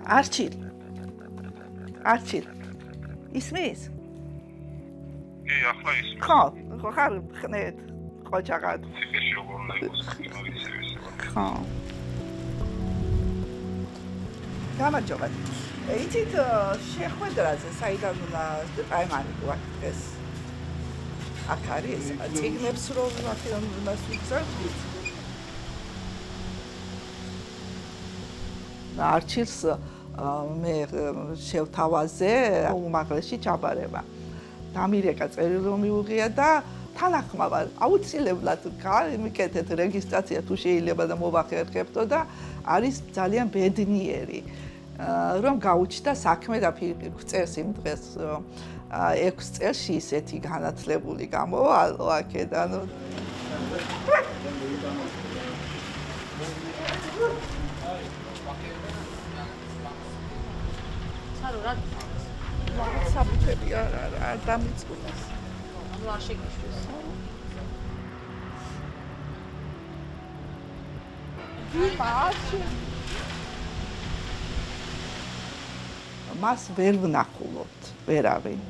არჩილ. ისმის? კი, ახლა ისმის. ხო, ხარ ხნეთ, ყოჩაღად. ციხეში როგორ უნდა იყოს იმავიცების. ხო. გამარჯობა. იცით შეხვედრაზე საიდან უნდა პაემანი გვაქვს ეს აქ არის წიგნებს რომ მას ვიგზავნით. არჩილს მე შევთავაზე უმაღლესი ჩაბარება. დამირეკა წერილი რომ მიუღია და თანახმავა აუცილებლად მიკეთეთ რეგისტრაცია თუ შეიძლება და მოვახერხებთო და არის ძალიან ბედნიერი რომ გაუჩნდა საქმე და წერს იმ დღეს 6 წელში ისეთი განათლებული გამოვალო აქედან სარო რა საბუთები არ დამიწუნეს ანუ არ შეგიშვეს მას ვერ ვნახულობთ ვერავინ